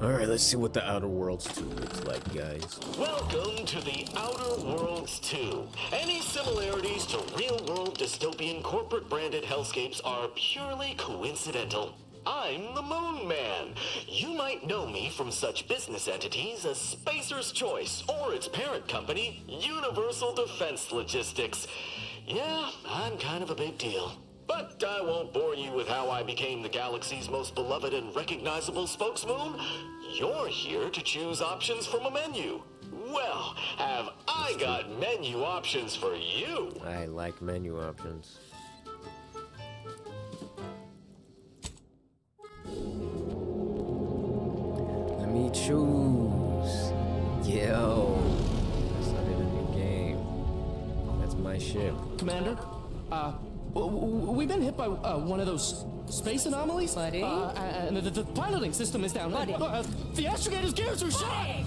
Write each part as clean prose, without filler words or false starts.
Alright, let's see what the Outer Worlds 2 looks like, guys. Welcome to the Outer Worlds 2. Any similarities to real-world dystopian corporate-branded hellscapes are purely coincidental. I'm the Moon Man. You might know me from such business entities as Spacer's Choice or its parent company, Universal Defense Logistics. Yeah, I'm kind of a big deal. But I won't bore you with how I became the galaxy's most beloved and recognizable spokesmoon. You're here to choose options from a menu. Well, have I got menu options for you? I like menu options. Let me choose. Yo, that's not in a new game. That's my ship. Commander, we've been hit by one of those space anomalies. Buddy? And the piloting system is down. Buddy? The astrogator's gears are shot! Hey!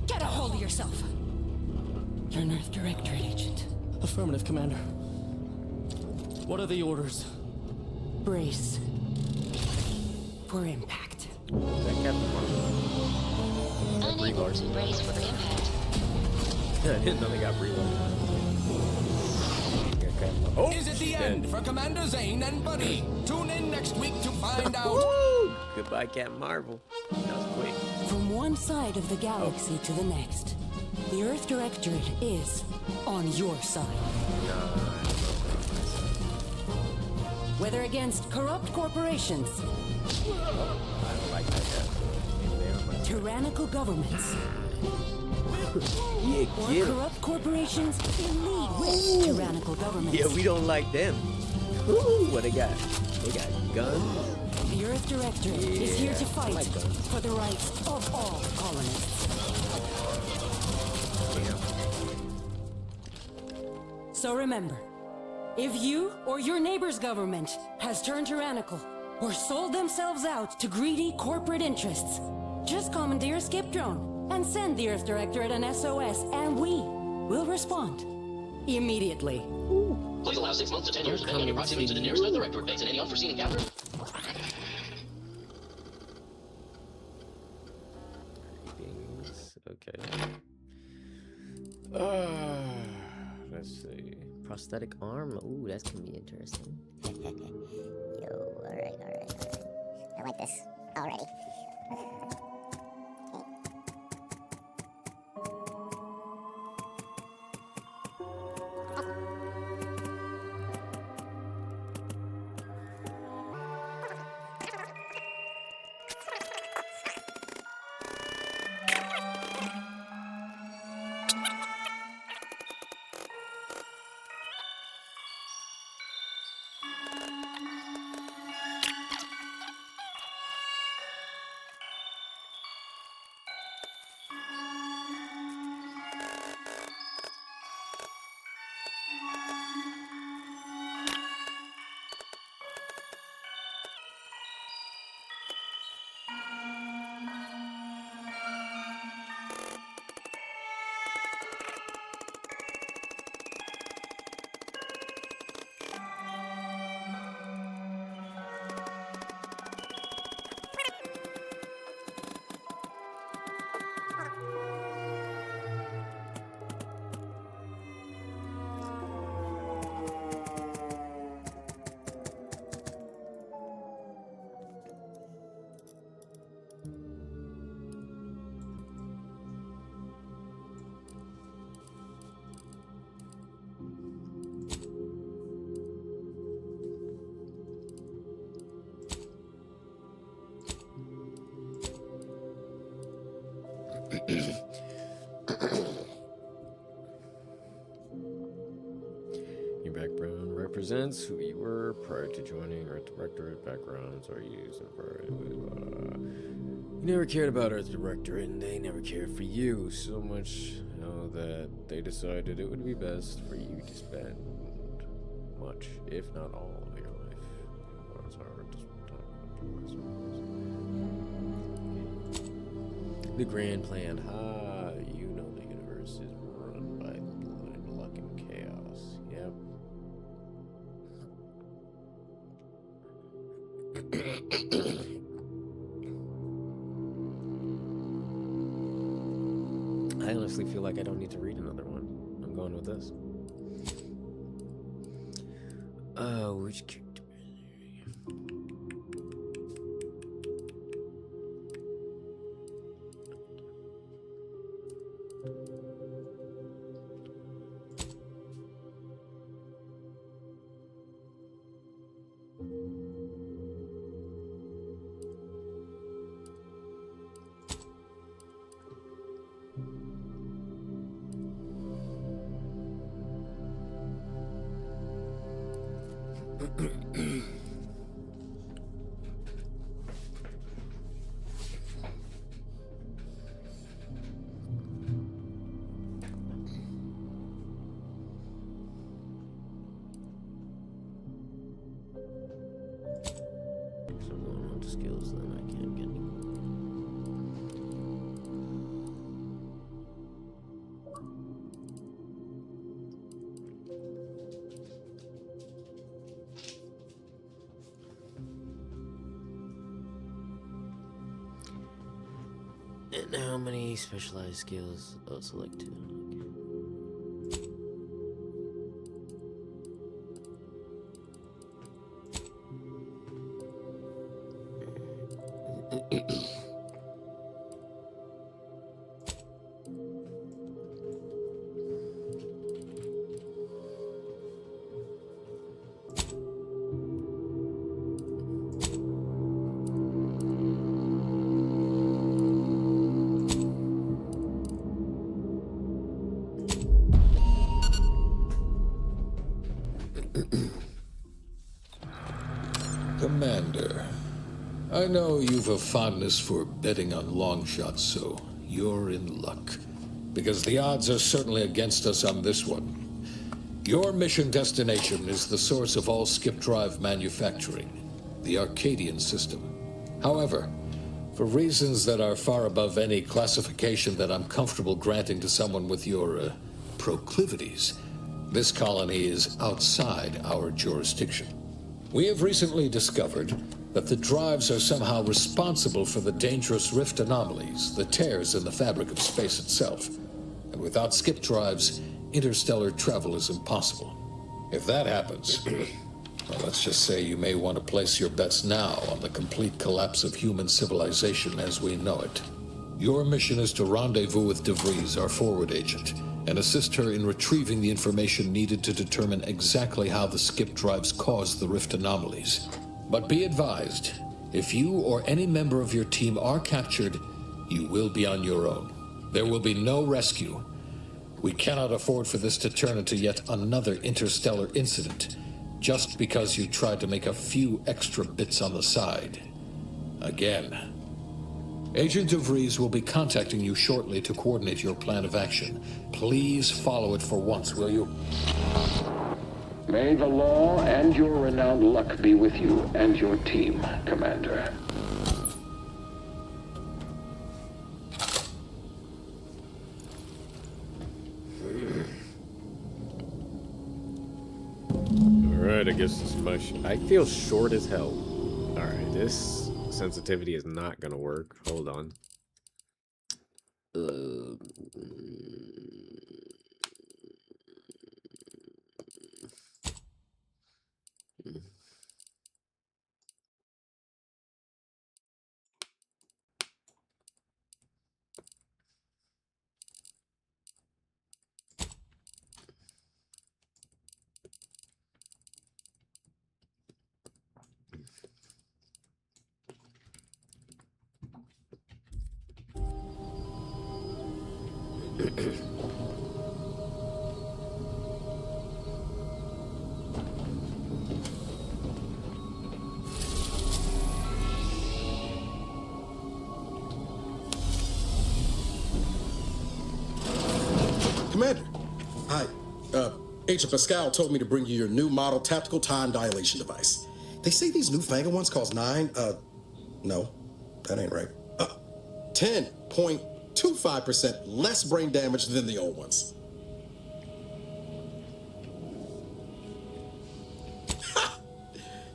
Get a hold of yourself. You're an Earth Directorate agent. Affirmative, Commander. What are the orders? Brace for impact. Is that Captain Marvel? Unable to brace for impact. I didn't know they got reloaded. Oh, Is it the end for Commander Zane and Buddy? Tune in next week to find out. Woo! Goodbye, Captain Marvel. That was quick. From one side of the galaxy to the next, the Earth Directorate is on your side. Whether against corrupt corporations, I don't like that guy. Maybe they are my side. tyrannical governments, Yeah, or get 'em. corrupt corporations in league with tyrannical governments. Yeah, we don't like them. Ooh, what they got? They got guns. The Earth Directorate is here to Yeah, I fight like guns. for the rights of all colonists. Damn. So remember, if you or your neighbor's government has turned tyrannical or sold themselves out to greedy corporate interests, just commandeer a skip drone and send the Earth Directorate an SOS, and we will respond immediately. Please allow 6 months to 10 years, depending on your proximity to the nearest Earth Directorate base and any unforeseen encounter. Things. Okay. Let's see. Prosthetic arm. Ooh, that's gonna be interesting. Yo, alright. I like this already. Your background represents who you were prior to joining Earth Directorate. Backgrounds are used in you never cared about Earth Directorate, and they never cared for you so much, you know, that they decided it would be best for you to spend much, if not all, of your life. The grand plan. You know the universe is run by blind luck and chaos. Yep. I honestly feel like I don't need to read another one. I'm going with this. Which character? So I'm going on to skills, then I can't get any more. And how many specialized skills? Oh, select 2. Okay. Commander, I know you've a fondness for betting on long shots, so you're in luck. Because the odds are certainly against us on this one. Your mission destination is the source of all skip drive manufacturing, the Arcadian system. However, for reasons that are far above any classification that I'm comfortable granting to someone with your proclivities, this colony is outside our jurisdiction. We have recently discovered that the drives are somehow responsible for the dangerous rift anomalies, the tears in the fabric of space itself. And without skip drives, interstellar travel is impossible. If that happens, well, let's just say you may want to place your bets now on the complete collapse of human civilization as we know it. Your mission is to rendezvous with DeVries, our forward agent, and assist her in retrieving the information needed to determine exactly how the skip drives caused the rift anomalies. But be advised, if you or any member of your team are captured, you will be on your own. There will be no rescue. We cannot afford for this to turn into yet another interstellar incident, just because you tried to make a few extra bits on the side. Again. Agent DeVries will be contacting you shortly to coordinate your plan of action. Please follow it for once, will you? May the law and your renowned luck be with you and your team, Commander. Alright, I guess this is my I feel short as hell. Alright, this sensitivity is not gonna work. Hold on. Commander, hi. Agent Pascal told me to bring you your new model tactical time dilation device. They say these newfangled ones cause no, that ain't right. 10.25% less brain damage than the old ones. Ha!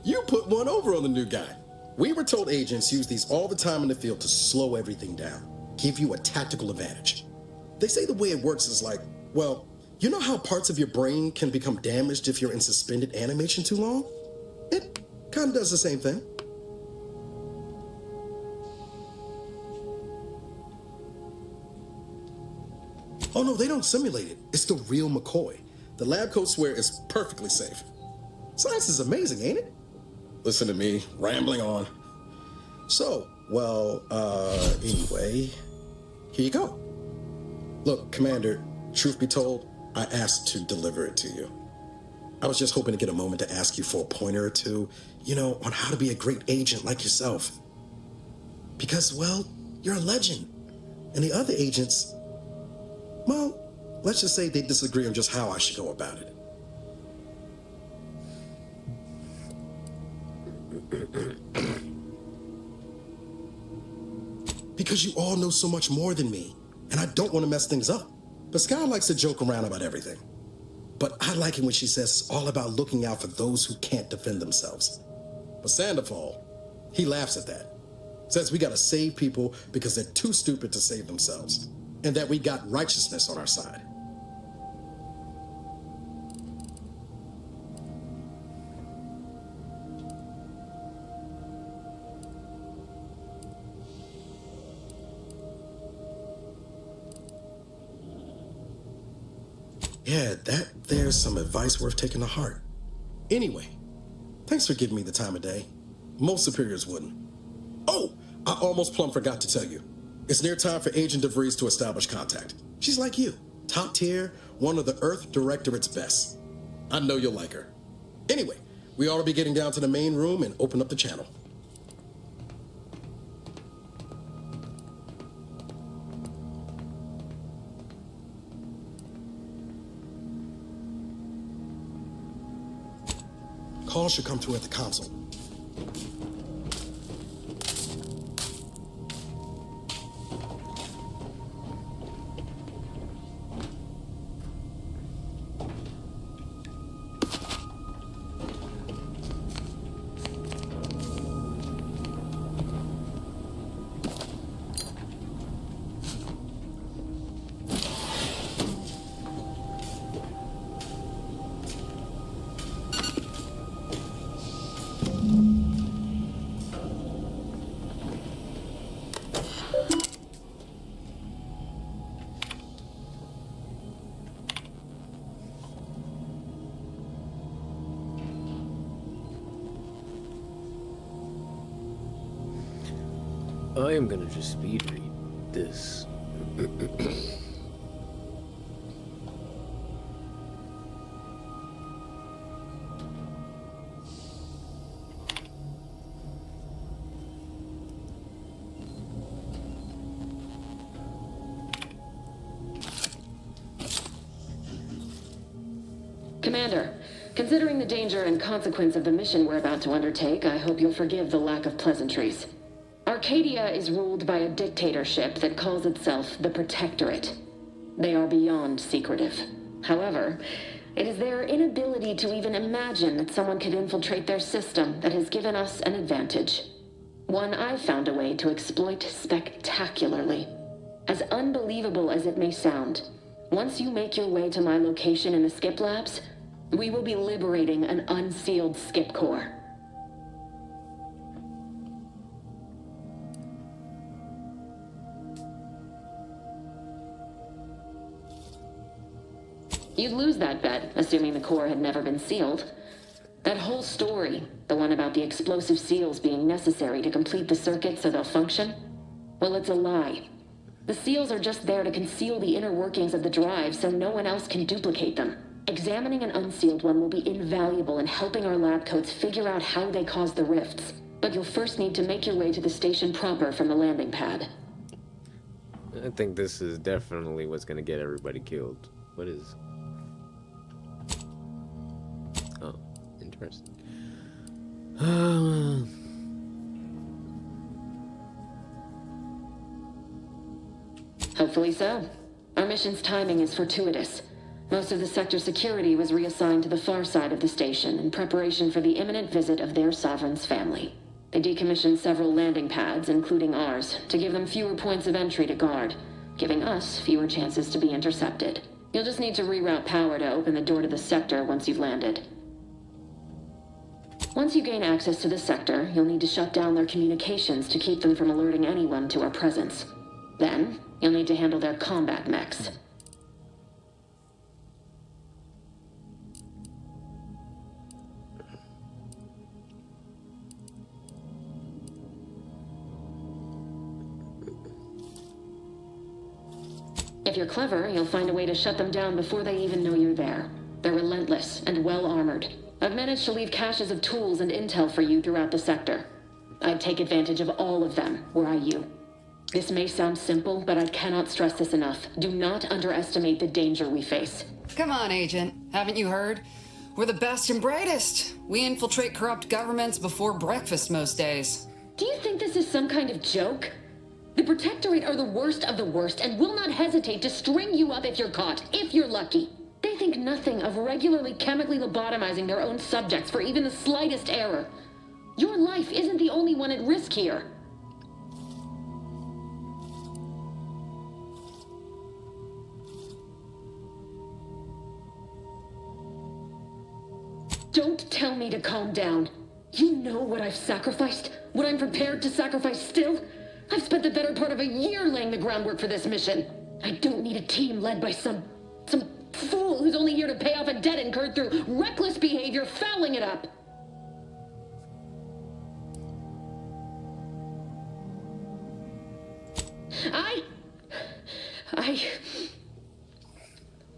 You put one over on the new guy. We were told agents use these all the time in the field to slow everything down, give you a tactical advantage. They say the way it works is like, well, you know how parts of your brain can become damaged if you're in suspended animation too long? It kind of does the same thing. Oh no, they don't simulate it. It's the real McCoy. The lab coats swear it's perfectly safe. Science is amazing, ain't it? Listen to me, rambling on. So, well, anyway, here you go. Look, Commander, truth be told, I asked to deliver it to you. I was just hoping to get a moment to ask you for a pointer or two, you know, on how to be a great agent like yourself. Because, well, you're a legend. And the other agents, well, let's just say they disagree on just how I should go about it. Because you all know so much more than me, and I don't want to mess things up. Pascal likes to joke around about everything. But I like it when she says it's all about looking out for those who can't defend themselves. But Sandoval, he laughs at that. Says we gotta save people because they're too stupid to save themselves. And that we got righteousness on our side. Yeah, there's some advice worth taking to heart. Anyway, thanks for giving me the time of day. Most superiors wouldn't. Oh, I almost plumb forgot to tell you. It's near time for Agent DeVries to establish contact. She's like you, top tier, one of the Earth Directorate's best. I know you'll like her. Anyway, we ought to be getting down to the main room and open up the channel. Calls should come through at the console. I am gonna just speed read this. Commander, considering the danger and consequence of the mission we're about to undertake, I hope you'll forgive the lack of pleasantries. Arcadia is ruled by a dictatorship that calls itself the Protectorate. They are beyond secretive. However, it is their inability to even imagine that someone could infiltrate their system that has given us an advantage. One I've found a way to exploit spectacularly. As unbelievable as it may sound, once you make your way to my location in the Skip Labs, we will be liberating an unsealed Skip Core. You'd lose that bet, assuming the core had never been sealed. That whole story, the one about the explosive seals being necessary to complete the circuit so they'll function, well, it's a lie. The seals are just there to conceal the inner workings of the drive so no one else can duplicate them. Examining an unsealed one will be invaluable in helping our lab coats figure out how they caused the rifts. But you'll first need to make your way to the station proper from the landing pad. I think this is definitely what's gonna get everybody killed. What is... Oh, interesting. Hopefully so. Our mission's timing is fortuitous. Most of the sector security was reassigned to the far side of the station in preparation for the imminent visit of their sovereign's family. They decommissioned several landing pads, including ours, to give them fewer points of entry to guard. giving us fewer chances to be intercepted. You'll just need to reroute power to open the door to the sector once you've landed. Once you gain access to the sector, you'll need to shut down their communications to keep them from alerting anyone to our presence. Then, you'll need to handle their combat mechs. If you're clever, you'll find a way to shut them down before they even know you're there. They're relentless and well-armored. I've managed to leave caches of tools and intel for you throughout the sector. I'd take advantage of all of them, were I you. This may sound simple, but I cannot stress this enough. Do not underestimate the danger we face. Come on, Agent. Haven't you heard? We're the best and brightest. We infiltrate corrupt governments before breakfast most days. Do you think this is some kind of joke? The Protectorate are the worst of the worst and will not hesitate to string you up if you're caught, if you're lucky. They think nothing of regularly chemically lobotomizing their own subjects for even the slightest error. Your life isn't the only one at risk here. Don't tell me to calm down. You know what I've sacrificed? What I'm prepared to sacrifice still? I've spent the better part of a year laying the groundwork for this mission. I don't need a team led by some fool who's only here to pay off a debt incurred through reckless behavior, fouling it up.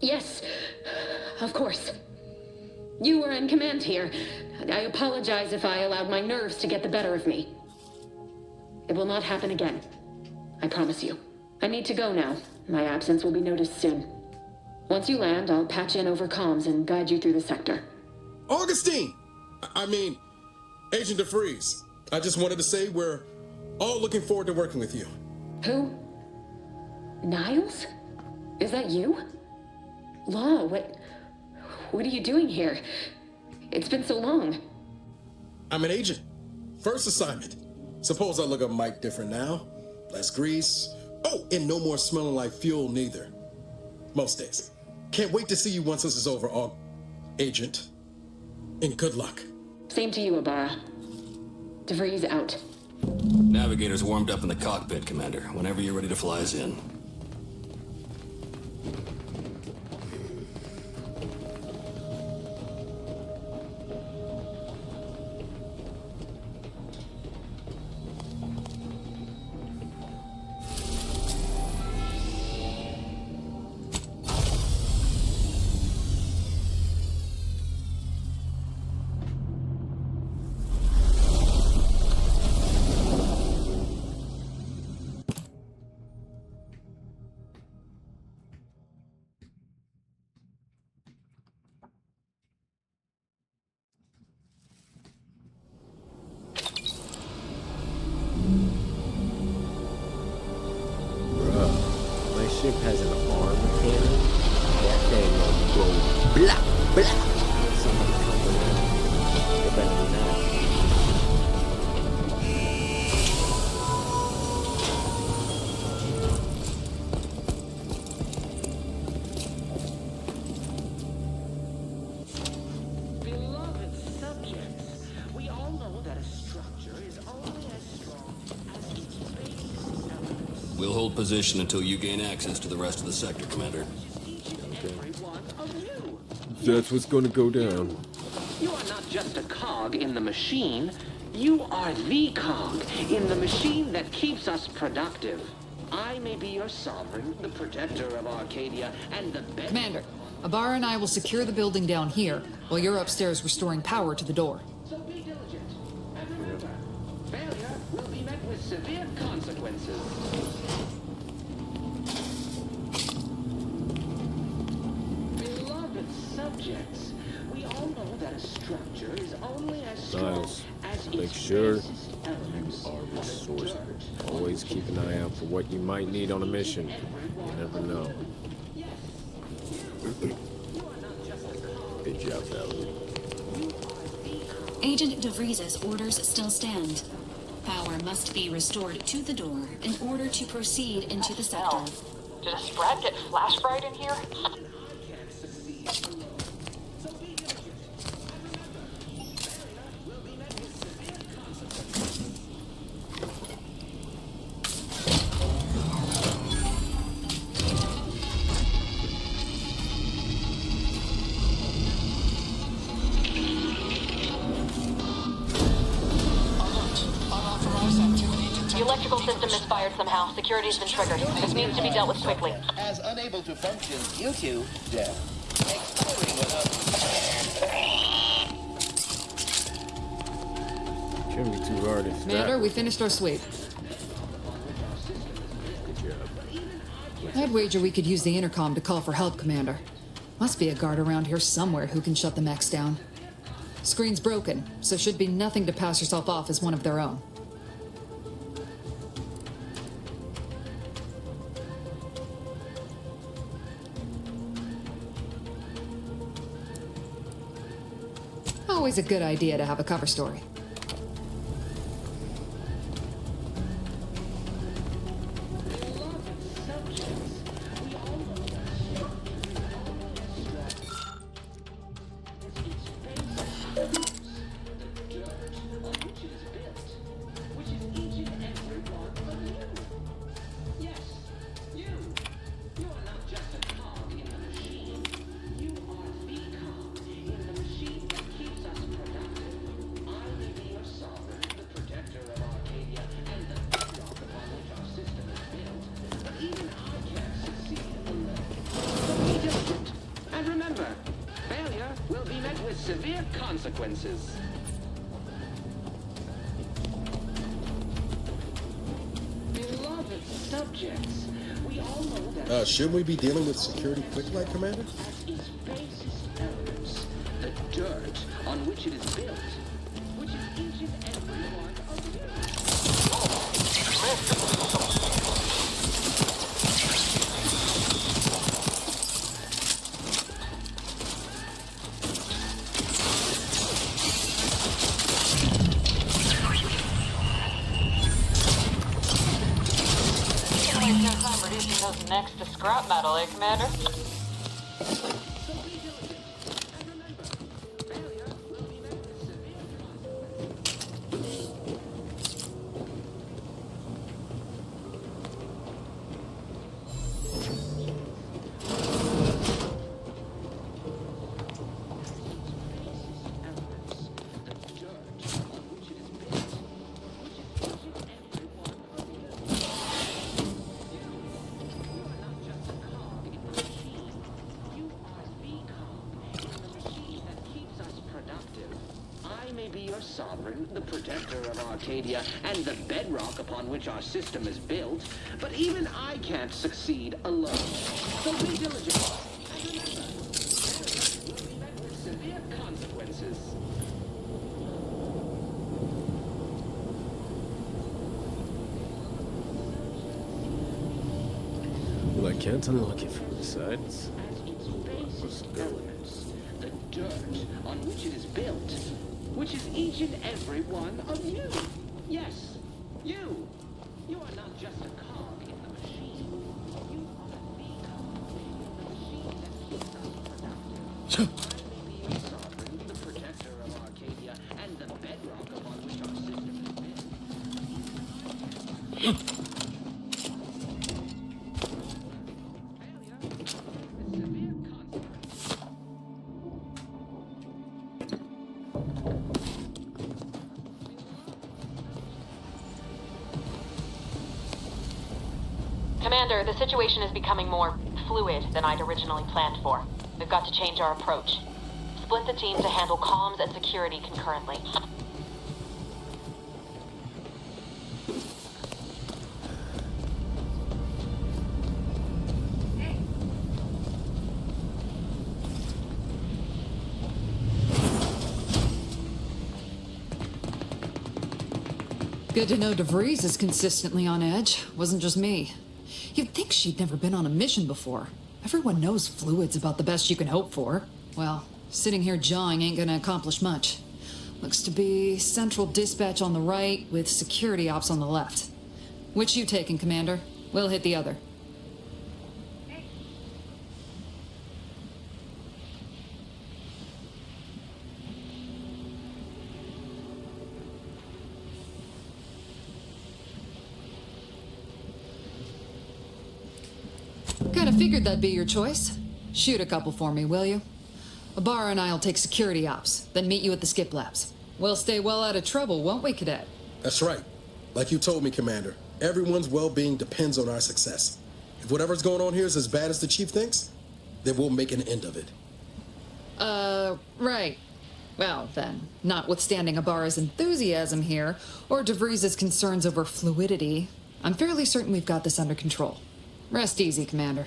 Yes, of course. You were in command here. I apologize if I allowed my nerves to get the better of me. It will not happen again. I promise you. I need to go now. My absence will be noticed soon. Once you land, I'll patch in over comms and guide you through the sector. Augustine! Agent DeFreeze. I just wanted to say we're all looking forward to working with you. Who? Niles? Is that you? Law, what are you doing here? It's been so long. I'm an agent. First assignment. Suppose I look a mite different now. Less grease. Oh, and no more smelling like fuel neither. Most days. Can't wait to see you once this is over, Agent. And good luck. Same to you, Ibarra. DeVries out. Navigator's warmed up in the cockpit, Commander. Whenever you're ready to fly us in. Ship has an arm cannon. That thing will go blah, blah. Somebody coming in. Get better than that. Beloved subjects, we all know that a structure is only as strong as its base elements. We'll hold position until you gain access to the rest of the sector, Commander. That's what's going to go down. You are not just a cog in the machine. You are the cog in the machine that keeps us productive. I may be your sovereign, the protector of Arcadia, and the best... Commander, Ibarra and I will secure the building down here, while you're upstairs restoring power to the door. So be diligent. And remember, failure will be met with severe consequences. Beloved subjects, we all know that a structure is only as strong as its make sure you elements. are resourceful. Always keep an eye out for what you might need on a mission. You never know. Good job, Valerie. Agent DeVries's orders still stand. Power must be restored to the door in order to proceed into the sector. Did a sprat get flash fried in here? The electrical system misfired somehow. Security's been triggered. This needs to be dealt with quickly. As unable to function due to death. Exploding without... Shouldn't be too hard if Commander, we finished our sweep. Good job. I'd wager we could use the intercom to call for help, Commander. Must be a guard around here somewhere who can shut the mechs down. Screen's broken, so should be nothing to pass yourself off as one of their own. Always a good idea to have a cover story. And remember, failure will be met with severe consequences. Beloved subjects, we all know that... Shouldn't we be dealing with security quick light, Commander? Its basis elements, the dirt on which it is built, which is each and every one of you. Reducing those necks to scrap metal, eh, Commander? Sovereign, the protector of Arcadia, and the bedrock upon which our system is built, but even I can't succeed alone. So be diligent. And remember, failure will be met with severe consequences. Well, I can't unlock it from the sides. As its basis elements, the dirt on which it is built, which is each and every one of you. Yes, you. You are not just a cog in the machine. You are the cog in the machine that keeps us productive. I may be your sovereign, the protector of Arcadia, and the bedrock upon which our system is built. Commander, the situation is becoming more fluid than I'd originally planned for. We've got to change our approach. Split the team to handle comms and security concurrently. Good to know DeVries is consistently on edge. Wasn't just me. You'd think she'd never been on a mission before. Everyone knows fluid's about the best you can hope for. Well, sitting here jawing ain't gonna accomplish much. Looks to be central dispatch on the right with security ops on the left. Which you taking, Commander? We'll hit the other. Kinda figured that'd be your choice. Shoot a couple for me, will you? Ibarra and I'll take security ops, then meet you at the skip labs. We'll stay well out of trouble, won't we, Cadet? That's right. Like you told me, Commander, everyone's well-being depends on our success. If whatever's going on here is as bad as the Chief thinks, then we'll make an end of it. Right. Well, then, notwithstanding Ibarra's enthusiasm here, or DeVries' concerns over fluidity, I'm fairly certain we've got this under control. Rest easy, Commander.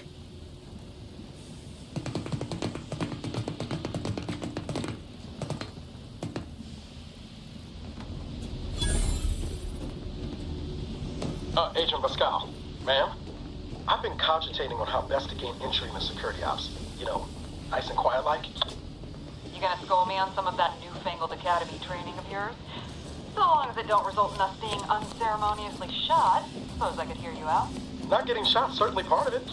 Agent Pascal, ma'am, I've been cogitating on how best to gain entry in the security ops. You know, nice and quiet like. You gonna school me on some of that newfangled academy training of yours? So long as it don't result in us being unceremoniously shot, suppose I could hear you out. Not getting shot, certainly part of it.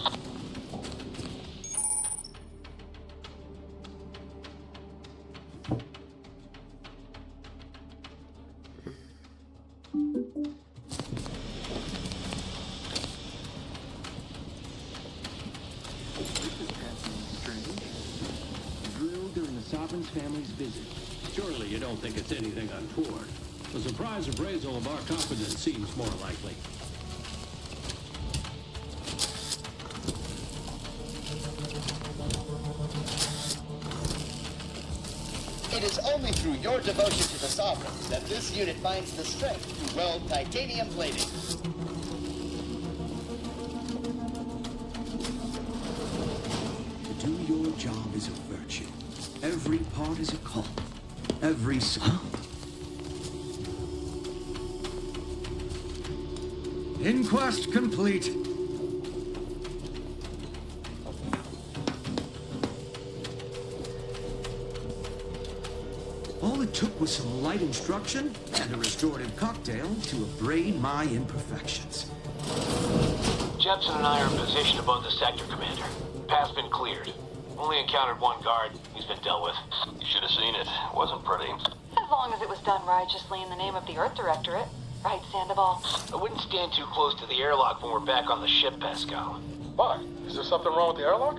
Sovereign's family's visit. Surely you don't think it's anything untoward. A surprise appraisal of our competence seems more likely. It is only through your devotion to the Sovereigns that this unit finds the strength to weld titanium plating. To do your job is a virtue. Every part is a call. Every Inquest complete. All it took was some light instruction and a restorative cocktail to abrade my imperfections. Jepson and I are in position above the sector, Commander. Path's been cleared. Only encountered one guard. He's been dealt with. You should have seen it. Wasn't pretty. As long as it was done righteously in the name of the Earth Directorate. Right, Sandoval? I wouldn't stand too close to the airlock when we're back on the ship, Pascal. Why? Is there something wrong with the airlock?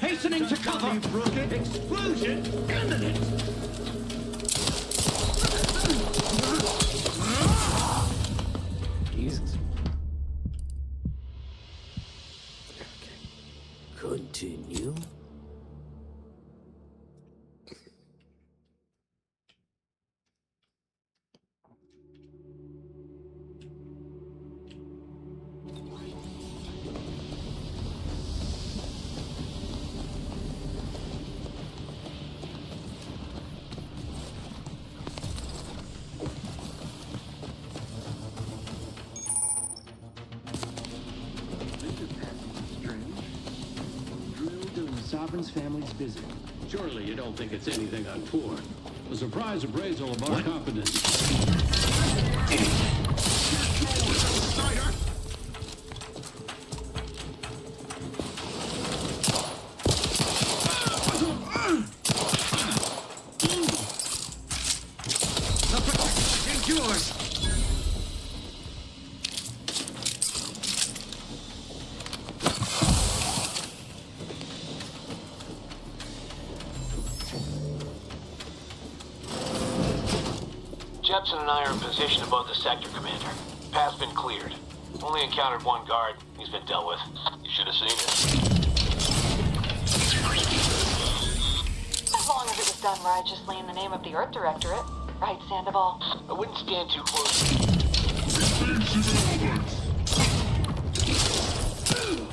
Hastening to cover! Explosion imminent! Jesus. Okay. Continue. Sovereign's family's visit. Surely you don't think it's anything untoward. A surprise appraisal of our competence. The protection endures. Jepson and I are in position above the sector, Commander. Path's been cleared. Only encountered one guard. He's been dealt with. You should have seen it. As long as it was done righteously in the name of the Earth Directorate. Right, Sandoval? I wouldn't stand too close.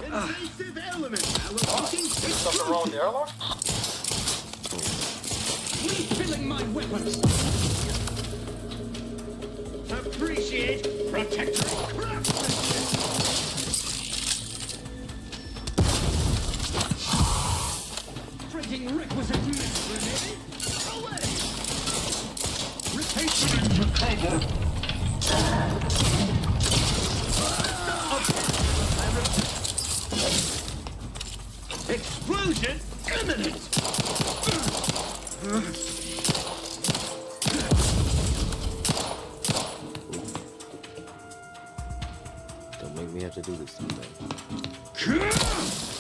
Invasive element! Is something wrong with the airlock? Refilling my weapons! Appreciate protectorate craftsmanship! Trading requisite grenade away! catering to trouble. Explosion imminent! Don't make me have to do this someday.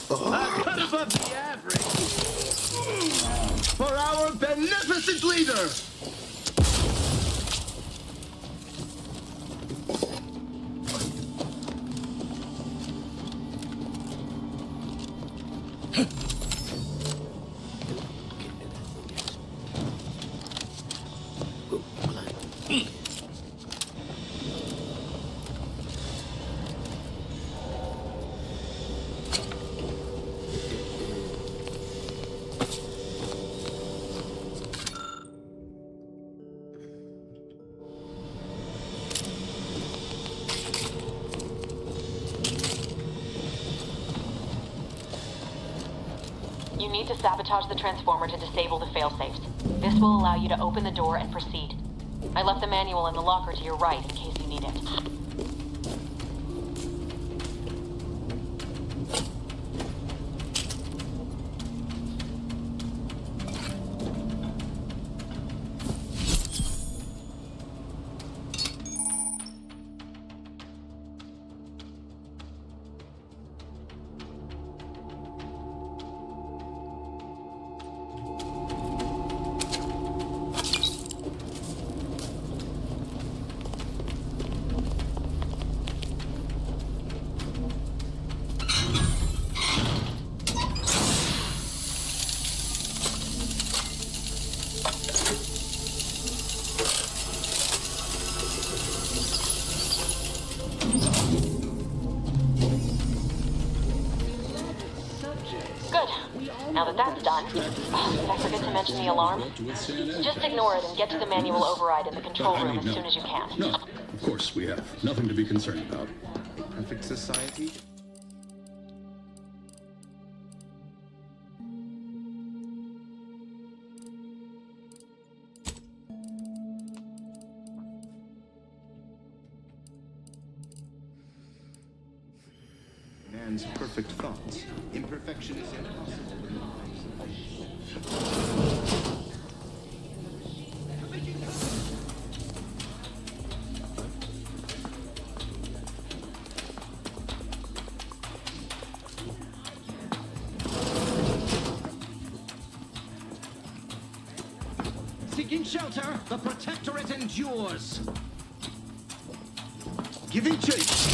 A cut above the average for our beneficent leader! You need to sabotage the transformer to disable the failsafes. This will allow you to open the door and proceed. I left the manual in the locker to your right in case you need it. Now that that's done, did I forget to mention the alarm? Just ignore it and get to the manual override in the control room as soon as you can. No, of course we have nothing to be concerned about. Perfect society? Man's perfect thoughts. Imperfection is impossible. Seeking shelter, the Protectorate endures. Giving chase.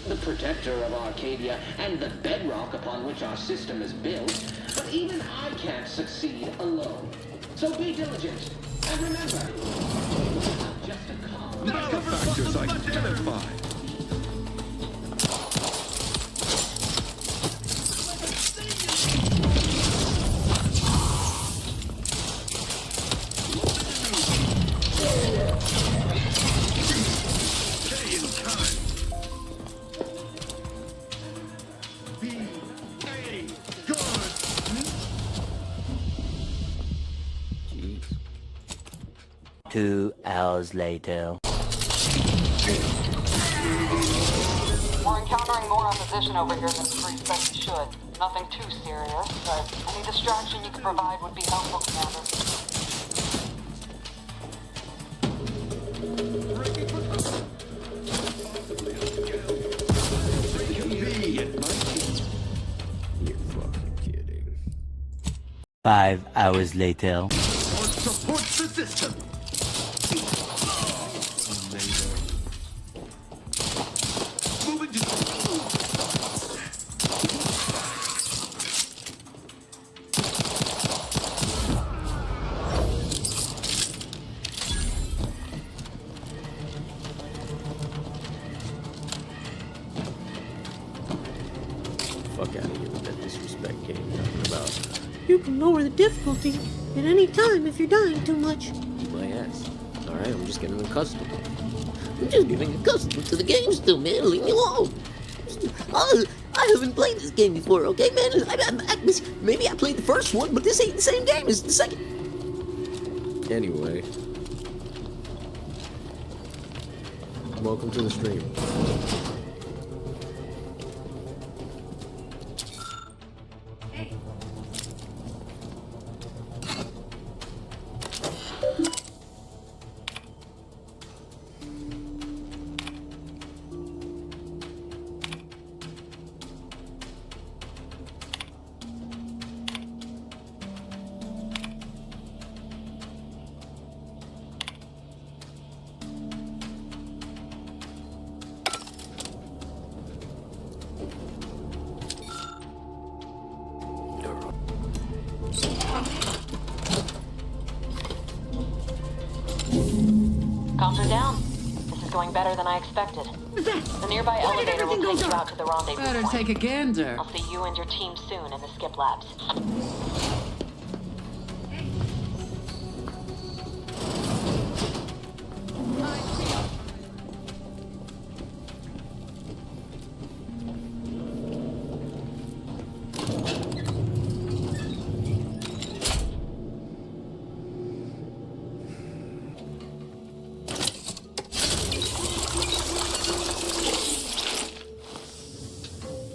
The protector of Arcadia and the bedrock upon which our system is built, but even I can't succeed alone. So be diligent, and remember, just a call. Malefactors identified. Jeez. 2 hours later. We're encountering more opposition over here than we expect we should. Nothing too serious, but any distraction you could provide would be helpful, Commander. You're fucking kidding. 5 hours later. Supports the system. Moving to fuck out of here with that disrespect game talking about. You can lower the difficulty at any time if you're dying too much. My ass. Alright, I'm just getting accustomed. I'm just getting accustomed to the game still, man. Leave me alone. I haven't played this game before, okay, man? Maybe I played the first one, but this ain't the same game as the second. Anyway. Welcome to the stream. Comms are down. This is going better than I expected. The nearby elevator will take you out to the rendezvous Better point. take a gander. I'll see you and your team soon in the skip labs.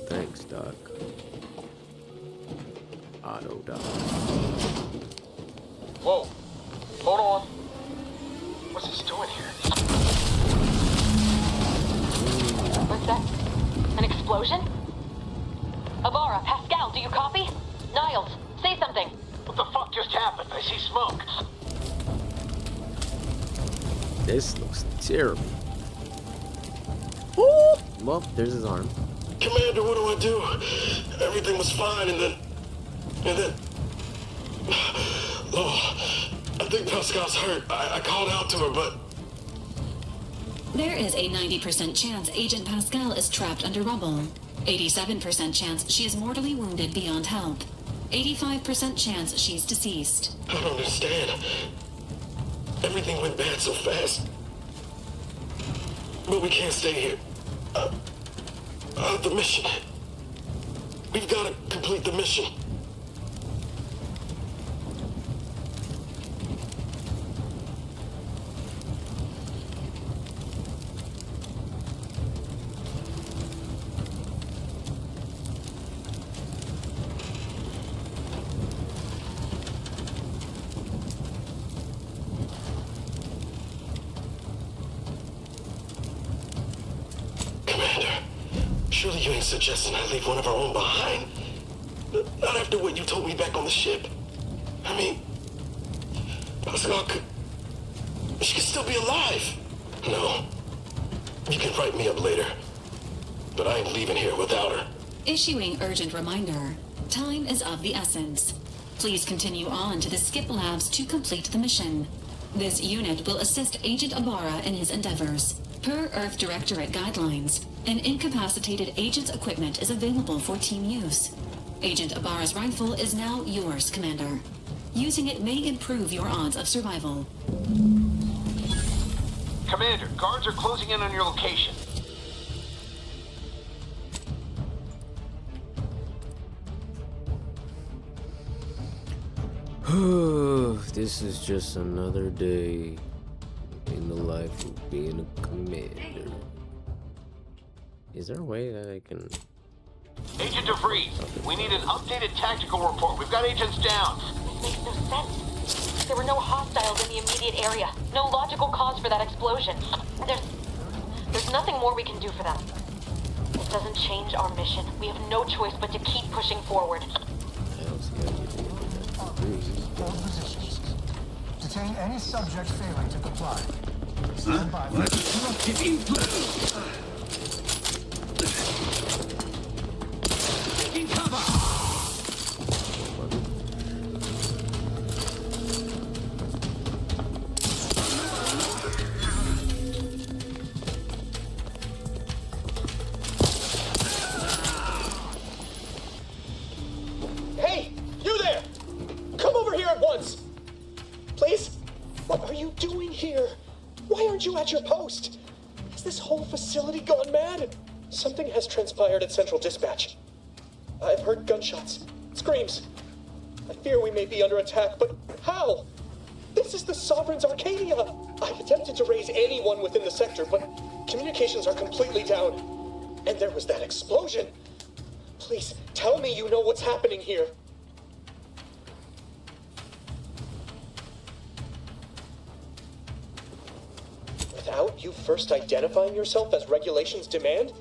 Thanks, Doc. Auto Doc. Whoa. Hold on. What's this doing here? What's that? An explosion? Avara, Pascal, do you copy? Niles, say something. What the fuck just happened? I see smoke. This looks terrible. Ooh! Well, there's his arm. Commander, what do I do? Everything was fine, and then... Oh, I think Pascal's hurt. I called out to her, but... There is a 90% chance Agent Pascal is trapped under rubble. 87% chance she is mortally wounded beyond help. 85% chance she's deceased. I don't understand. Everything went bad so fast. But we can't stay here. The mission. We've got to complete the mission. Surely you ain't suggesting I leave one of our own behind? Not after what you told me back on the ship. I mean, Pascal she could still be alive. No. You can write me up later. But I ain't leaving here without her. Issuing urgent reminder. Time is of the essence. Please continue on to the skip labs to complete the mission. This unit will assist Agent Ibarra in his endeavors. Per Earth Directorate guidelines, an incapacitated agent's equipment is available for team use. Agent Ibarra's rifle is now yours, Commander. Using it may improve your odds of survival. Commander, guards are closing in on your location. This is just another day in the life of being a commander. Is there a way that I can... Agent DeVries, we need an updated tactical report. We've got agents down. This makes no sense. There were no hostiles in the immediate area. No logical cause for that explosion. There's nothing more we can do for them. It doesn't change our mission. We have no choice but to keep pushing forward. I don't see how you do Hold positions. Detain any subject failing to comply. Stand by. Taking cover! Has this whole facility gone mad? Something has transpired at Central Dispatch. I've heard gunshots, screams. I fear we may be under attack, but how? This is the Sovereign's Arcadia! I attempted to raise anyone within the sector, but communications are completely down. And there was that explosion. Please, tell me you know what's happening here. Without you first identifying yourself as regulations demand,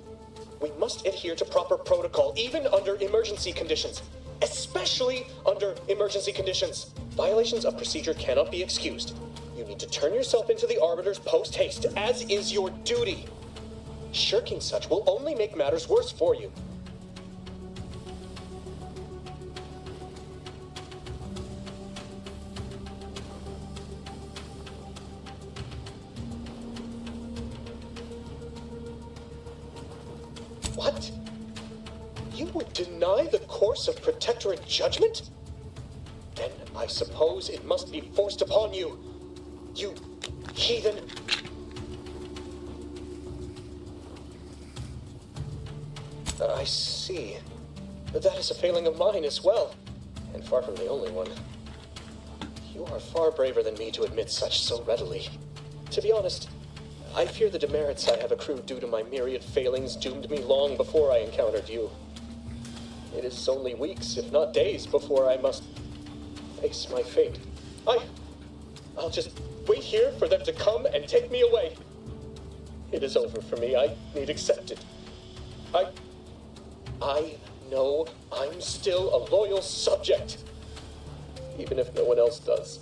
we must adhere to proper protocol, even under emergency conditions. Especially under emergency conditions. Violations of procedure cannot be excused. You need to turn yourself into the Arbiters post-haste, as is your duty. Shirking such will only make matters worse for you. What? You would deny the course of Protectorate judgment? Then I suppose it must be forced upon you. You heathen. I see. But that is a failing of mine as well. And far from the only one. You are far braver than me to admit such so readily. To be honest, I fear the demerits I have accrued due to my myriad failings doomed me long before I encountered you. It is only weeks, if not days, before I must face my fate. I'll just wait here for them to come and take me away. It is over for me. I need accept it. I know I'm still a loyal subject, even if no one else does.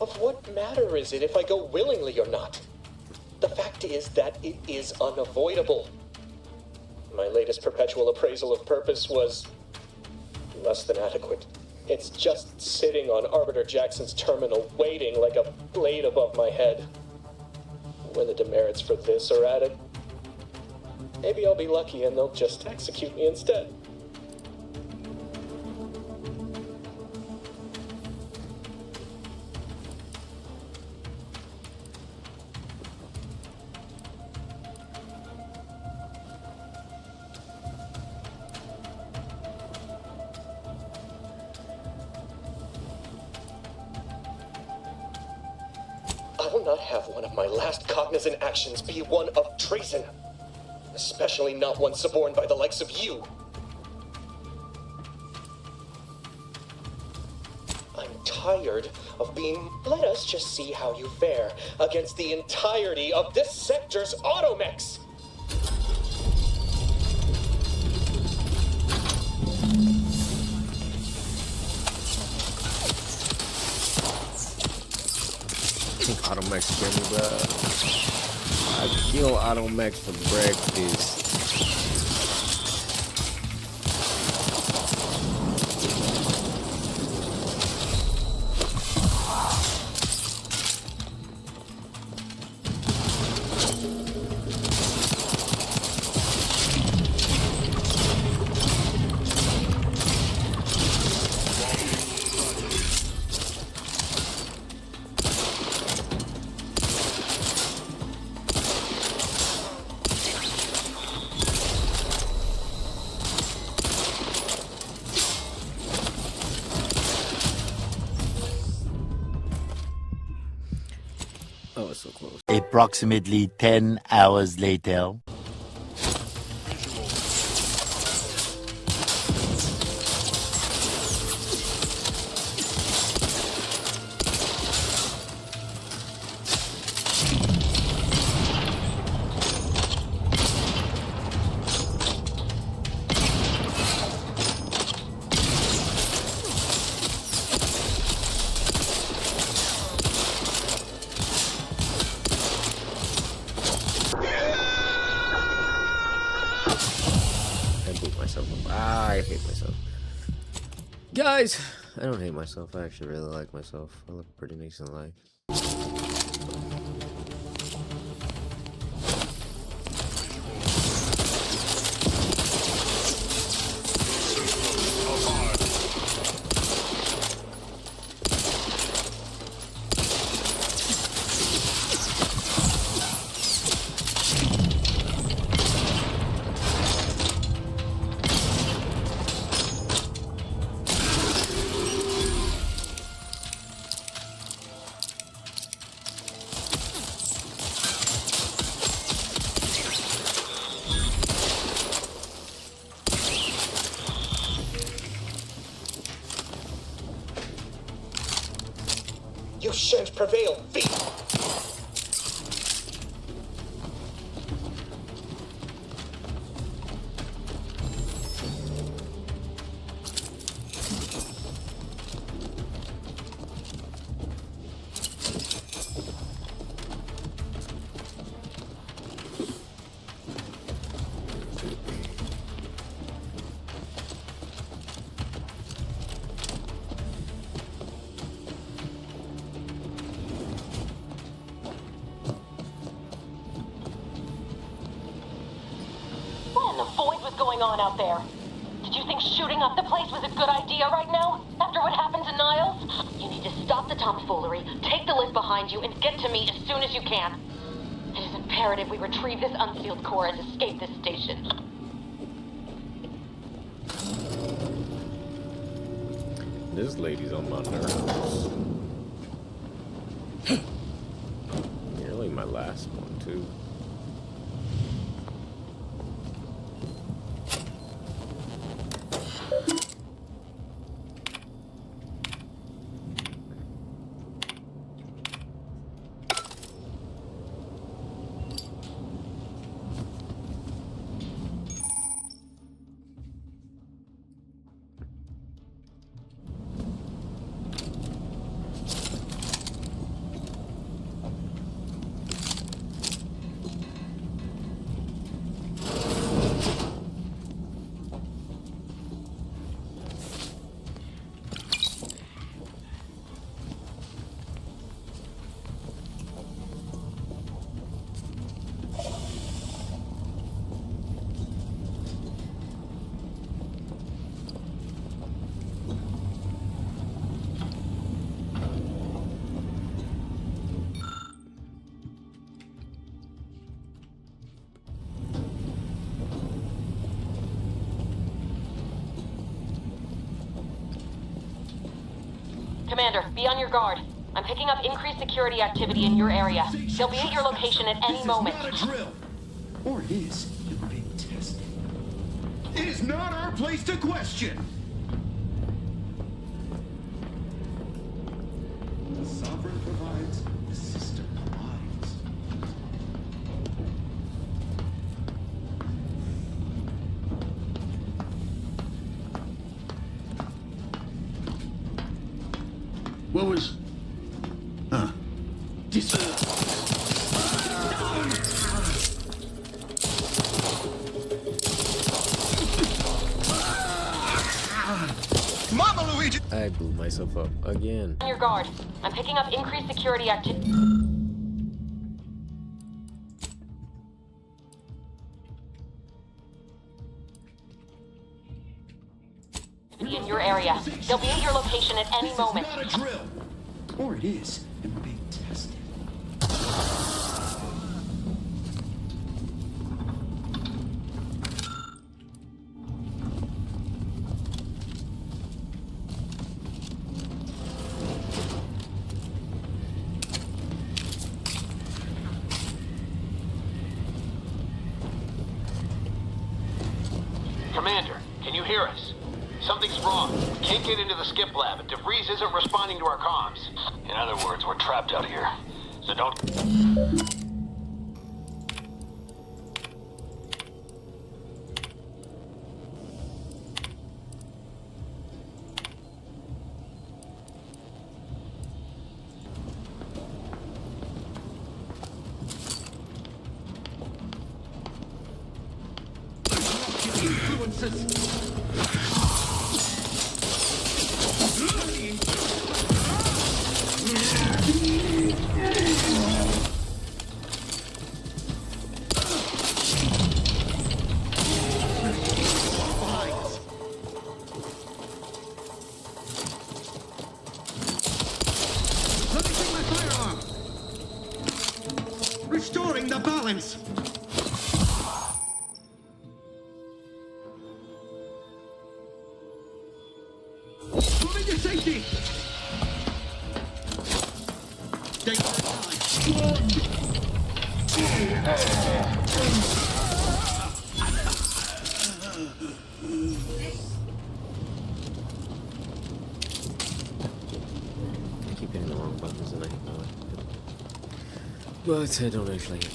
Of what matter is it if I go willingly or not? The fact is that it is unavoidable. My latest perpetual appraisal of purpose was less than adequate. It's just sitting on Arbiter Jackson's terminal, waiting like a blade above my head. When the demerits for this are added, maybe I'll be lucky and they'll just execute me instead. I will not have one of my last cognizant actions be one of treason. Especially not one suborned by the likes of you. I'm tired of being, let us just see how you fare, against the entirety of this sector's automechs. Automechs for me, bro. I kill Automechs for breakfast. Oh, it's so close. Approximately 10 hours later. Guys, I don't hate myself. I actually really like myself. I look pretty decent in life. You shan't prevail, thief! On out there. Did you think shooting up the place was a good idea right now? After what happened to Niles? You need to stop the tomfoolery, take the lift behind you, and get to me as soon as you can. It is imperative we retrieve this unsealed core and escape this station. This lady's on my nerves. Nearly my last one, too. Commander, be on your guard. I'm picking up increased security activity in your area. They'll be at your location at any moment. This is not a drill. Or it is. And we're being tested. It is not our place to question. The sovereign provides, the system abides. What was... Huh. Mama Luigi! I blew myself up again. On your guard. I'm picking up increased security activity in your area. They'll be at your location at any moment. This is not a drill. Or it is, and we're being tested. Commander, can you hear us? Something's wrong. We can't get into the skip lab, and DeVries isn't responding to our comms. In other words, we're trapped out here. So don't... Moving to safety! Take your I keep hitting the wrong buttons and I hit one. But I don't actually hit.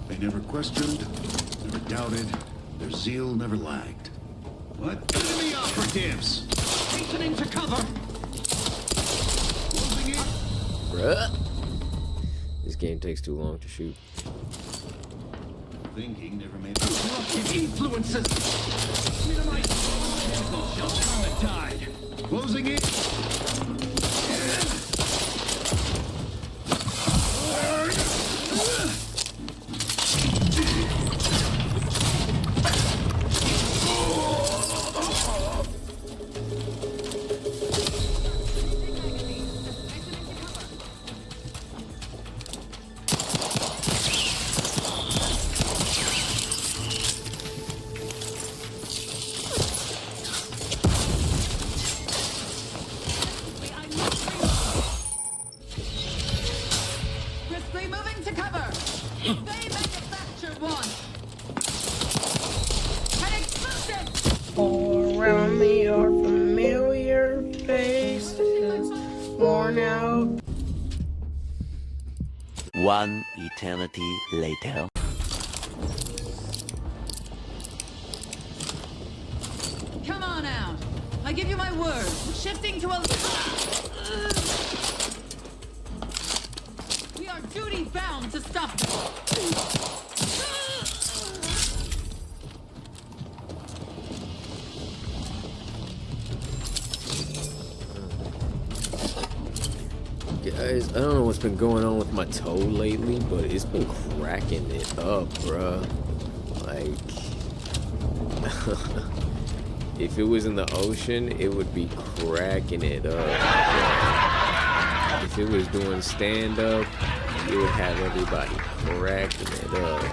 They never questioned, never doubted, their zeal never lagged. What? Enemy operatives! Hastening to cover! Closing in. Bruh. This game takes too long to shoot. Thinking never made disruptive influences! Minimize shelter on the tide! Closing in. Crisply moving to cover. They manufacture one. An explosive. All around me are familiar faces, worn out. One eternity later. Come on out. I give you my word. Shifting to a... We are duty bound to stop them. Guys, I don't know what's been going on with my toe lately, but it's been cracking it up, bruh. Like, if it was in the ocean, it would be cracking it up. If it was doing stand-up, it would have everybody cracking it up.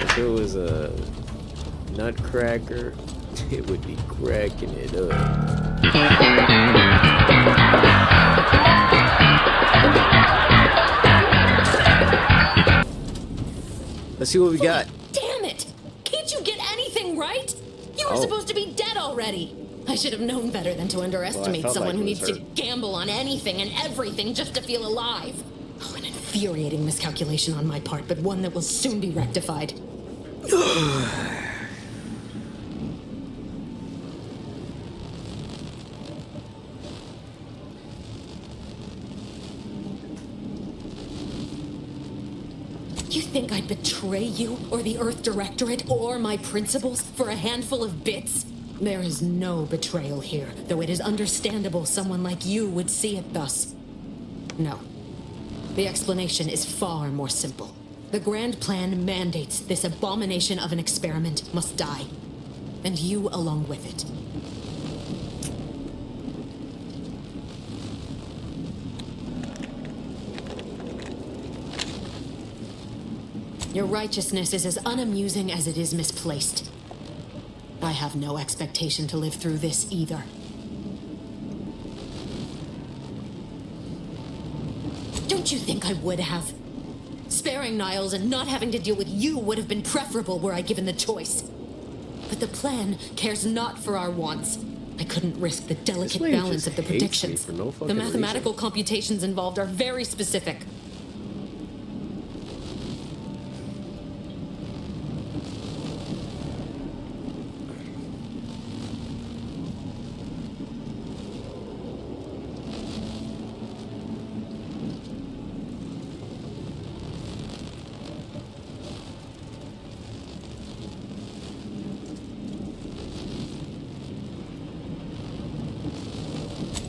If it was a nutcracker, it would be cracking it up. Let's see what we got. Damn it! Can't you get anything right? You were supposed to be dead already. I should have known better than to underestimate someone who needs to gamble on anything and everything just to feel alive. Oh, an infuriating miscalculation on my part, but one that will soon be rectified. You think I'd betray you, or the Earth Directorate, or my principals for a handful of bits? There is no betrayal here, though it is understandable someone like you would see it thus. No. The explanation is far more simple. The grand plan mandates this abomination of an experiment must die. And you along with it. Your righteousness is as unamusing as it is misplaced. I have no expectation to live through this either. Don't you think I would have? Sparing Niles and not having to deal with you would have been preferable were I given the choice. But the plan cares not for our wants. I couldn't risk the delicate balance of the predictions. The mathematical computations involved are very specific.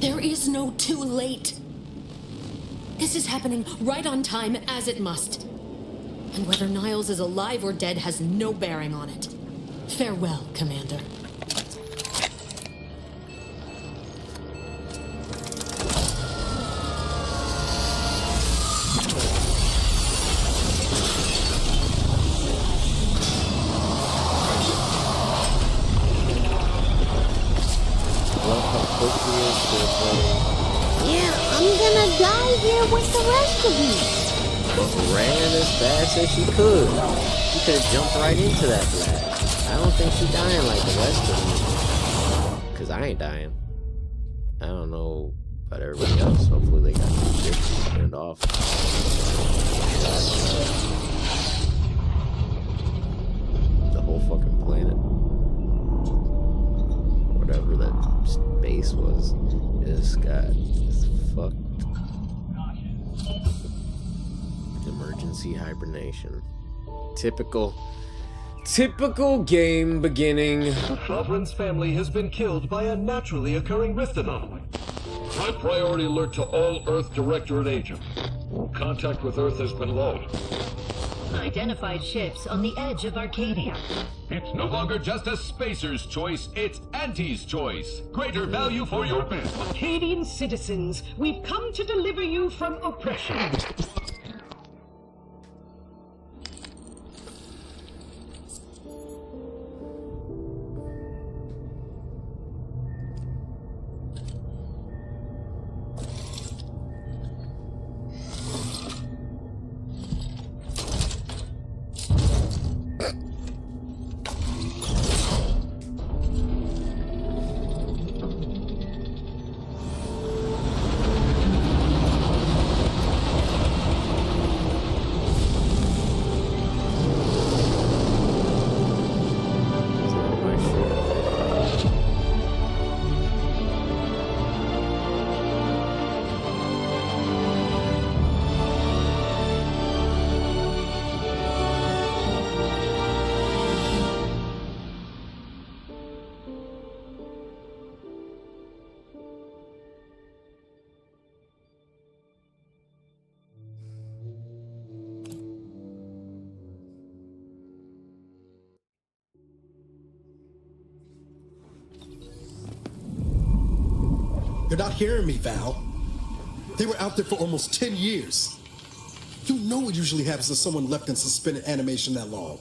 There is no too late. This is happening right on time, as it must. And whether Niles is alive or dead has no bearing on it. Farewell, Commander. Yeah, I'm gonna die here with the rest of you. Ran as fast as she could. She could have jumped right into that blast. I don't think she's dying like the rest of them. Cause I ain't dying. I don't know about everybody else. Hopefully they got the shit turned off. The whole fucking planet. Whatever that space was. This guy is fucked. Emergency hibernation. Typical game beginning. The Sovereign's family has been killed by a naturally occurring rift anomaly. High priority alert to all Earth Directorate agents. Contact with Earth has been lost. Identified ships on the edge of Arcadia. It's no longer just a spacer's choice, it's Auntie's choice. Greater value for your best. Arcadian citizens, we've come to deliver you from oppression. You're not hearing me, Val. They were out there for almost 10 years. You know what usually happens to someone left in suspended animation that long.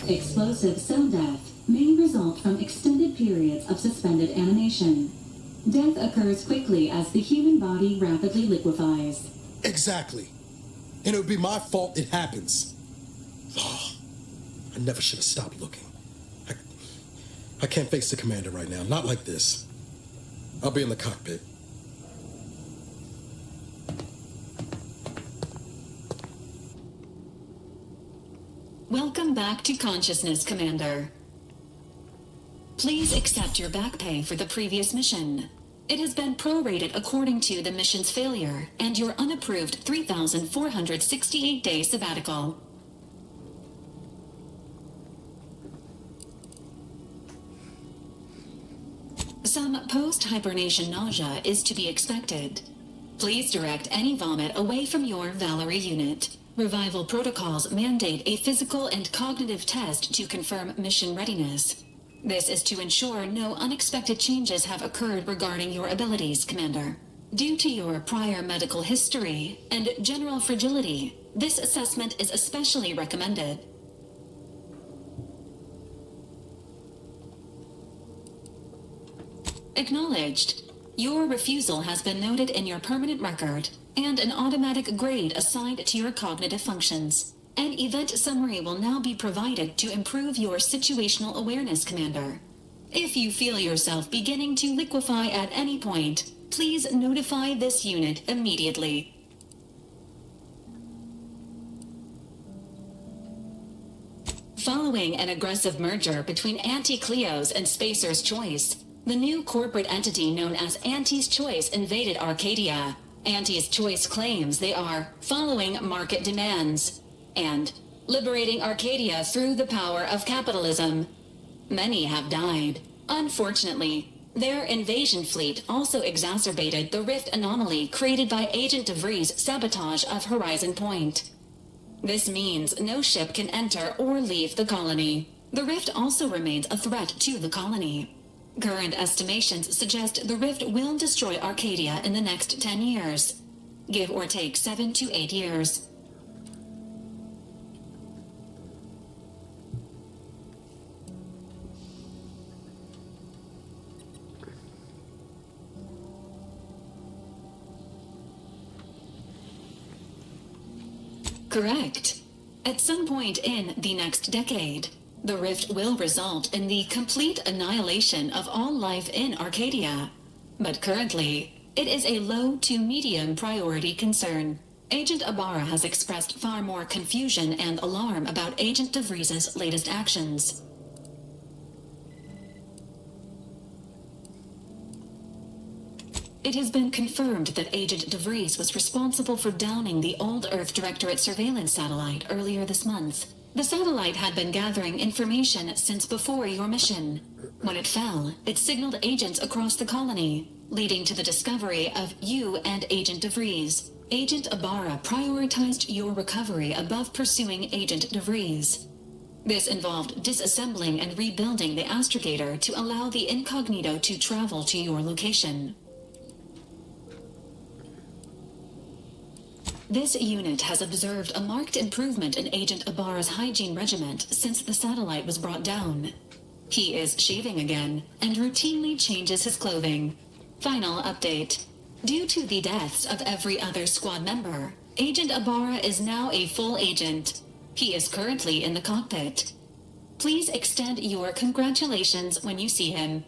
Explosive cell death may result from extended periods of suspended animation. Death occurs quickly as the human body rapidly liquefies. Exactly. And it would be my fault it happens. Oh, I never should have stopped looking. I can't face the commander right now. Not like this. I'll be in the cockpit. Welcome back to consciousness, Commander. Please accept your back pay for the previous mission. It has been prorated according to the mission's failure and your unapproved 3,468-day sabbatical. Some post-hibernation nausea is to be expected. Please direct any vomit away from your Valerie unit. Revival protocols mandate a physical and cognitive test to confirm mission readiness. This is to ensure no unexpected changes have occurred regarding your abilities, Commander. Due to your prior medical history and general fragility, this assessment is especially recommended. Acknowledged. Your refusal has been noted in your permanent record, and an automatic grade assigned to your cognitive functions. An event summary will now be provided to improve your situational awareness, Commander. If you feel yourself beginning to liquefy at any point, please notify this unit immediately. Following an aggressive merger between Anti-Cleo's and Spacer's Choice, the new corporate entity known as Auntie's Choice invaded Arcadia. Auntie's Choice claims they are following market demands and liberating Arcadia through the power of capitalism. Many have died. Unfortunately, their invasion fleet also exacerbated the rift anomaly created by Agent DeVries' sabotage of Horizon Point. This means no ship can enter or leave the colony. The rift also remains a threat to the colony. Current estimations suggest the rift will destroy Arcadia in the next 10 years. Give or take 7 to 8 years. Correct. At some point in the next decade, the rift will result in the complete annihilation of all life in Arcadia. But currently, it is a low to medium priority concern. Agent Ibarra has expressed far more confusion and alarm about Agent DeVries's latest actions. It has been confirmed that Agent DeVries was responsible for downing the Old Earth Directorate surveillance satellite earlier this month. The satellite had been gathering information since before your mission. When it fell, it signaled agents across the colony, leading to the discovery of you and Agent DeVries. Agent Ibarra prioritized your recovery above pursuing Agent DeVries. This involved disassembling and rebuilding the astrogator to allow the incognito to travel to your location. This unit has observed a marked improvement in Agent Ibarra's hygiene regimen since the satellite was brought down. He is shaving again and routinely changes his clothing. Final update. Due to the deaths of every other squad member, Agent Ibarra is now a full agent. He is currently in the cockpit. Please extend your congratulations when you see him.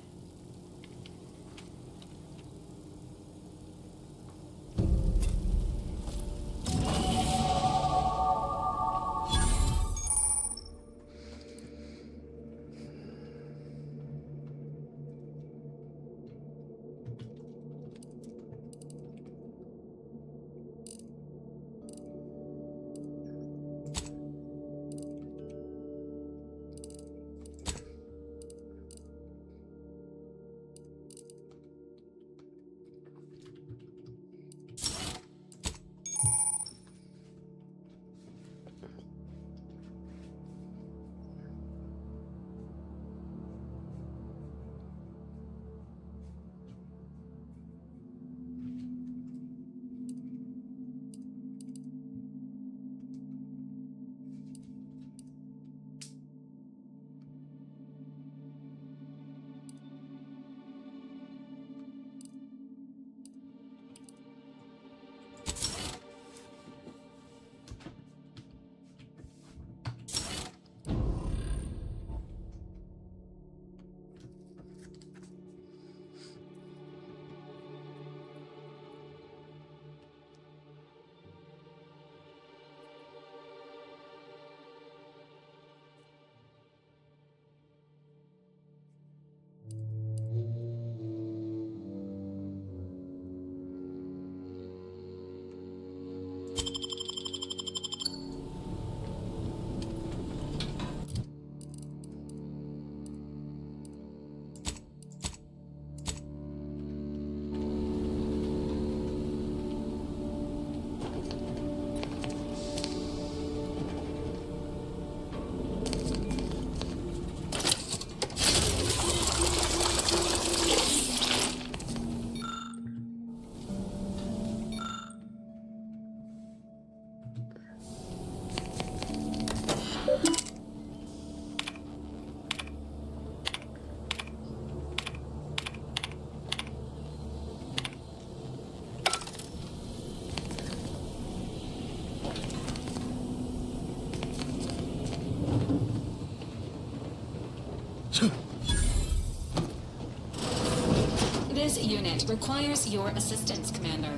This unit requires your assistance, Commander.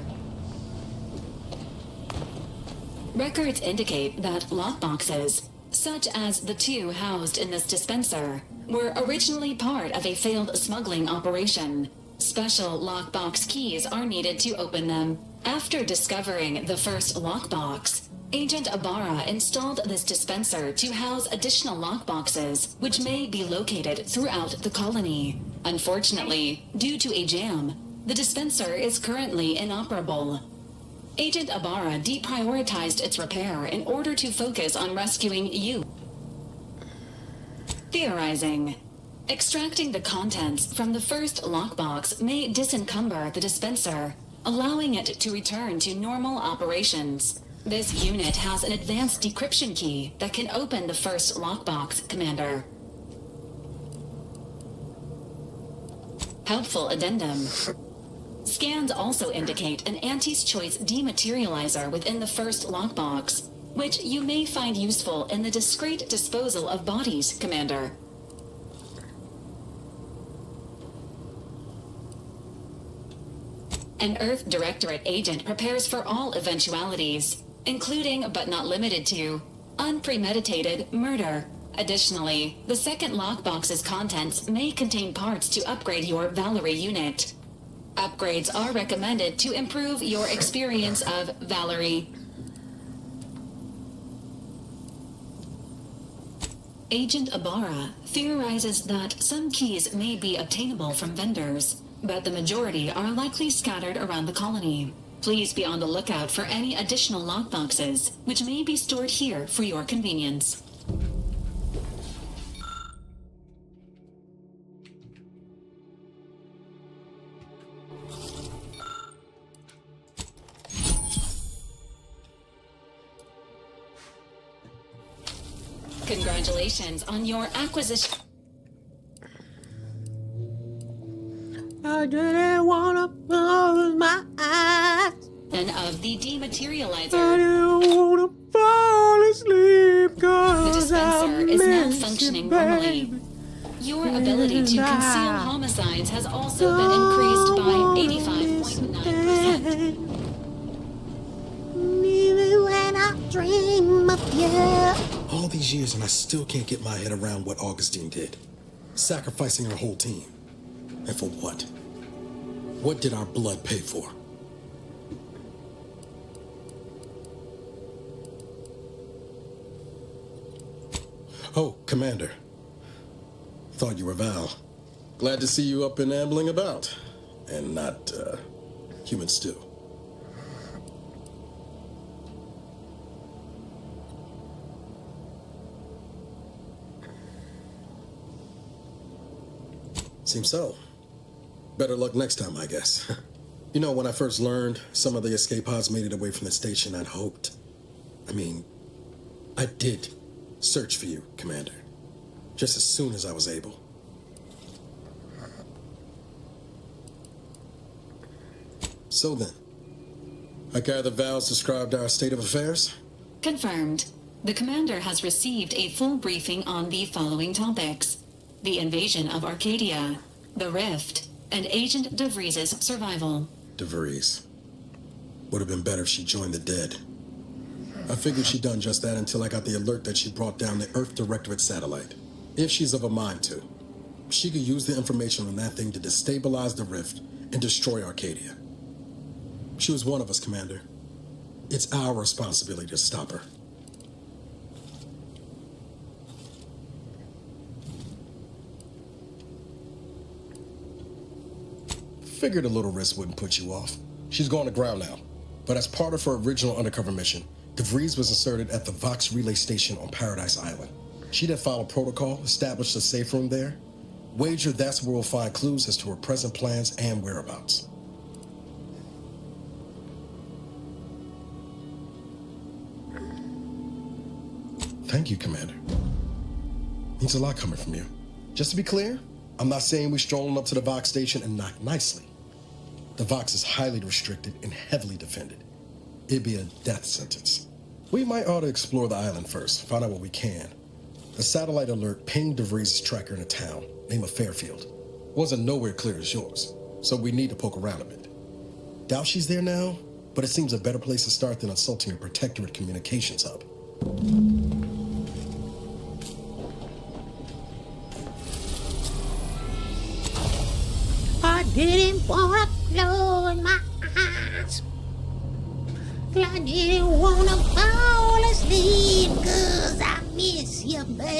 Records indicate that lockboxes, such as the two housed in this dispenser, were originally part of a failed smuggling operation. Special lockbox keys are needed to open them. After discovering the first lockbox, Agent Ibarra installed this dispenser to house additional lockboxes, which may be located throughout the colony. Unfortunately, due to a jam, the dispenser is currently inoperable. Agent Ibarra deprioritized its repair in order to focus on rescuing you. Theorizing. Extracting the contents from the first lockbox may disencumber the dispenser, allowing it to return to normal operations. This unit has an advanced decryption key that can open the first lockbox, Commander. Helpful addendum. Scans also indicate an Auntie's Choice dematerializer within the first lockbox, which you may find useful in the discreet disposal of bodies, Commander. An Earth Directorate agent prepares for all eventualities, including but not limited to unpremeditated murder. Additionally, the second lockbox's contents may contain parts to upgrade your Valerie unit. Upgrades are recommended to improve your experience of Valerie. Agent Ibarra theorizes that some keys may be obtainable from vendors, but the majority are likely scattered around the colony. Please be on the lookout for any additional lockboxes, which may be stored here for your convenience. Congratulations on your acquisition. I didn't wanna close my eyes. And of the dematerializer. I didn't wanna fall asleep The cause dispenser is now functioning normally. baby. Your ability to conceal homicides has also been increased by 85.9%. Even when I dream of you. All these years and I still can't get my head around what Augustine did. Sacrificing her whole team. And for what? What did our blood pay for? Oh, Commander. Thought you were Val. Glad to see you up and ambling about. And not, human stew. Seems so. Better luck next time, I guess. You know, when I first learned some of the escape pods made it away from the station, I'd hoped. I did search for you, Commander. Just as soon as I was able. So then, I gather Val's described our state of affairs? Confirmed. The commander has received a full briefing on the following topics: the invasion of Arcadia, the Rift, and Agent DeVries' survival. DeVries. Would have been better if she joined the dead. I figured she'd done just that until I got the alert that she brought down the Earth Directorate satellite. If she's of a mind to, she could use the information on that thing to destabilize the Rift and destroy Arcadia. She was one of us, Commander. It's our responsibility to stop her. Figured a little risk wouldn't put you off. She's going to ground now. But as part of her original undercover mission, DeVries was inserted at the Vox relay station on Paradise Island. She'd have followed protocol, established a safe room there. Wager that's where we'll find clues as to her present plans and whereabouts. Thank you, Commander. Means a lot coming from you. Just to be clear, I'm not saying we're strolling up to the Vox station and knock nicely. The Vox is highly restricted and heavily defended. It'd be a death sentence. We might ought to explore the island first, find out what we can. A satellite alert pinged DeVries' tracker in a town, name of Fairfield. Wasn't nowhere clear as yours, so we need to poke around a bit. Doubt she's there now, but it seems a better place to start than assaulting a protectorate communications hub. I didn't wanna close my eyes. I didn't wanna fall asleep 'cause I miss you, baby.